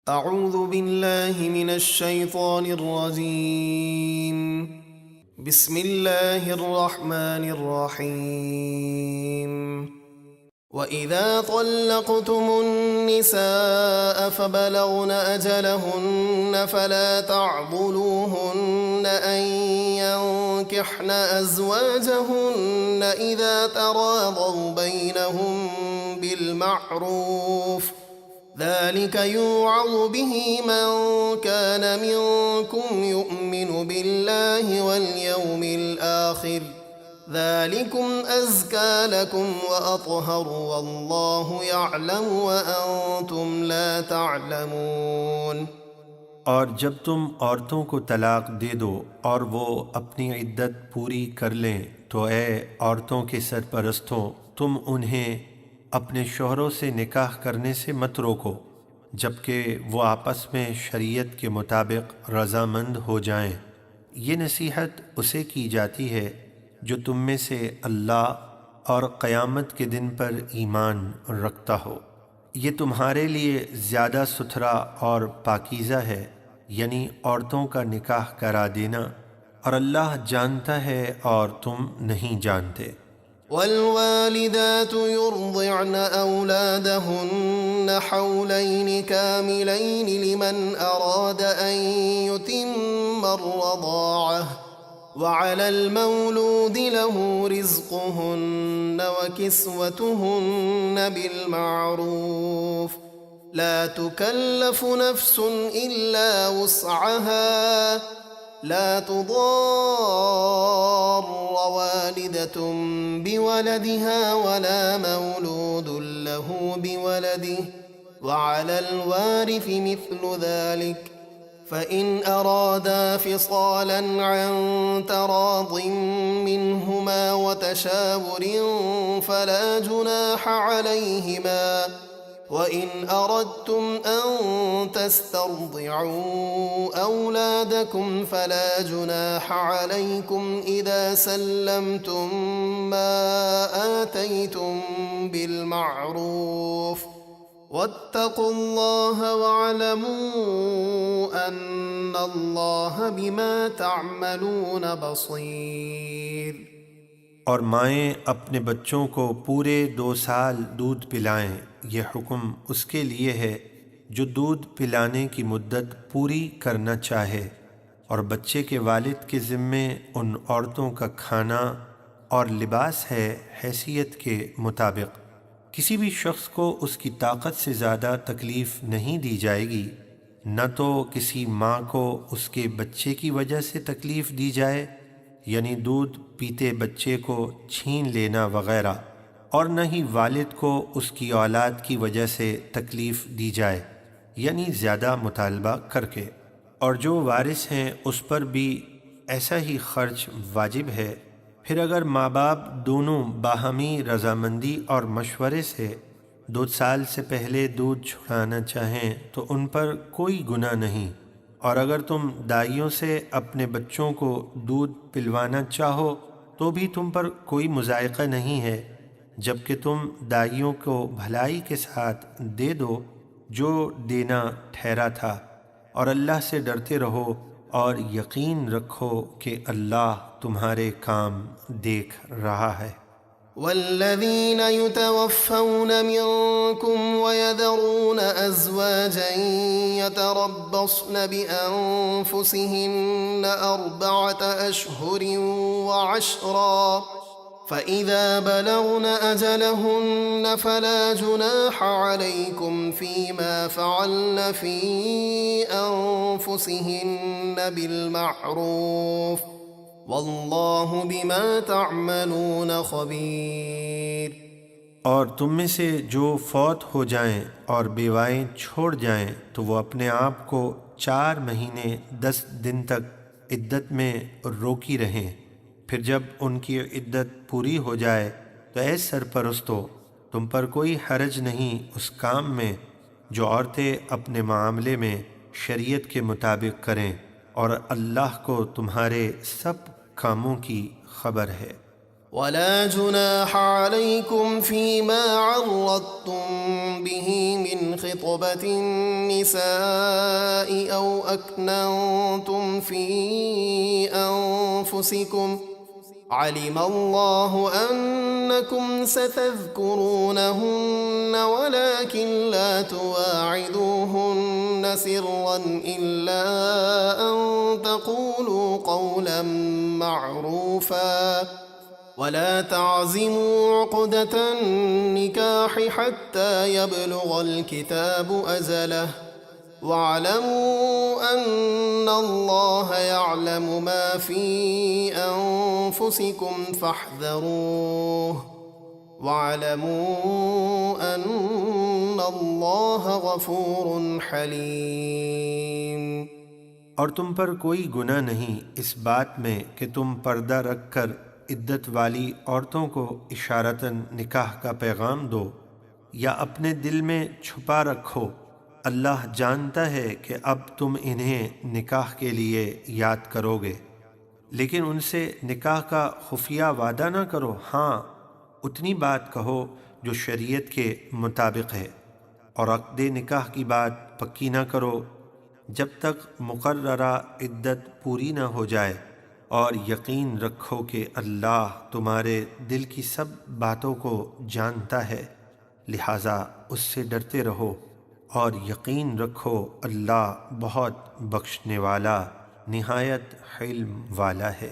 أعوذ बिल्लाहि मिनश शैतानिर रजीम बिस्मिल्लाहिर रहमानिर रहीम वइज़ा तल्लक़्तुमुन निसाअ फबलगन अजलहुन्न फला तअज़ुलूहुन्न अन यंकिह्न अज़वाजहुन्न इज़ा तराज़व बैनहुम बिलमअरूफ़ ذلك يوعظ به من كان منكم يؤمن بالله واليوم الآخر ذلكم أزكى لكم وأطهر والله يعلم وأنتم لا تعلمون। और जब तुम औरतों को तलाक दे दो और वो अपनी इद्दत पूरी कर लें तो ऐ औरतों के सरपरस्तों, तुम उन्हें अपने शौहरों से निकाह करने से मत रोको जबकि वो आपस में शरीयत के मुताबिक रज़ामंद हो जाएं। ये नसीहत उसे की जाती है जो तुम में से अल्लाह और क़यामत के दिन पर ईमान रखता हो। ये तुम्हारे लिए ज़्यादा सुथरा और पाकीज़ा है, यानी औरतों का निकाह करा देना, और अल्लाह जानता है और तुम नहीं जानते। والوالدات يرضعن أولادهن حولين كاملين لمن أراد أن يتم الرضاعة وعلى المولود له رزقهن وكسوتهن بالمعروف لا تكلف نفس إلا وسعها لا تضار والدة بولدها ولا مولود له بولده وعلى الوارث مثل ذلك فإن أرادا فصالا عن تراض منهما وتشاور فلا جناح عليهما وإن أردتم أن تسترضعوا أولادكم فلا جناح عليكم إذا سلمتم ما آتيتم بالمعروف واتقوا الله واعلموا أن الله بما تعملون بصير। और माएँ अपने बच्चों को पूरे 2 साल दूध पिलाएं। यह हुक्म उसके लिए है जो दूध पिलाने की मुद्दत पूरी करना चाहे, और बच्चे के वालिद के ज़िम्मे उन औरतों का खाना और लिबास है हैसियत के मुताबिक। किसी भी शख्स को उसकी ताकत से ज़्यादा तकलीफ़ नहीं दी जाएगी, न तो किसी माँ को उसके बच्चे की वजह से तकलीफ़ दी जाए, यानी दूध पीते बच्चे को छीन लेना वग़ैरह, और न ही वालिद को उसकी औलाद की वजह से तकलीफ़ दी जाए, यानी ज़्यादा मुतालबा करके। और जो वारिस हैं उस पर भी ऐसा ही ख़र्च वाजिब है। फिर अगर माँ बाप दोनों बाहमी रज़ामंदी और मशवरे से 2 साल से पहले दूध छुड़ाना चाहें तो उन पर कोई गुनाह नहीं। और अगर तुम दाइयों से अपने बच्चों को दूध पिलवाना चाहो तो भी तुम पर कोई मुज़ायक़ा नहीं है, जबकि तुम दाइयों को भलाई के साथ दे दो जो देना ठहरा था, और अल्लाह से डरते रहो और यकीन रखो कि अल्लाह तुम्हारे काम देख रहा है। والذين يتوفون منكم ويذرون أزواجا يتربصن بأنفسهن 4 أشهر وعشرا فإذا بلغن أجلهن فلا جناح عليكم فيما فعلن في أنفسهن بالمعروف वल्लाहु बिमा तामलून खबीर। और तुम में से जो फौत हो जाएं और बेवाएं छोड़ जाएं तो वो अपने आप को 4 महीने 10 दिन तक इद्दत में रोकी रहें। फिर जब उनकी इद्दत पूरी हो जाए तो ऐ सरपरस्तों, तुम पर कोई हरज नहीं उस काम में जो औरतें अपने मामले में शरीयत के मुताबिक करें, और अल्लाह को तुम्हारे सब कामों की खबर है। ولا جناح عليكم فيما عرضتم به من خطبة النساء أو أكننتم في أنفسكم علم الله أنكم ستذكرونهن ولكن لا تواعدوهن سرا إلا أن تقولوا قولا معروفا ولا تعزموا عقدة النكاح حتى يبلغ الكتاب أجله واعلموا أن الله يعلم ما في أنفسكم فاحذروه واعلموا أن الله غفور حليم। और तुम पर कोई गुनाह नहीं इस बात में कि तुम पर्दा रखकर इद्दत वाली औरतों को इशारतन निकाह का पैगाम दो या अपने दिल में छुपा रखो। अल्लाह जानता है कि अब तुम इन्हें निकाह के लिए याद करोगे, लेकिन उनसे निकाह का खुफिया वादा ना करो। हाँ, उतनी बात कहो जो शरीयत के मुताबिक है, और अक़्द निकाह की बात पक्की ना करो जब तक मुकर्ररा इद्दत पूरी ना हो जाए, और यकीन रखो कि अल्लाह तुम्हारे दिल की सब बातों को जानता है, लिहाजा उससे डरते रहो और यकीन रखो अल्लाह बहुत बख्शने वाला निहायत हिल्म वाला है।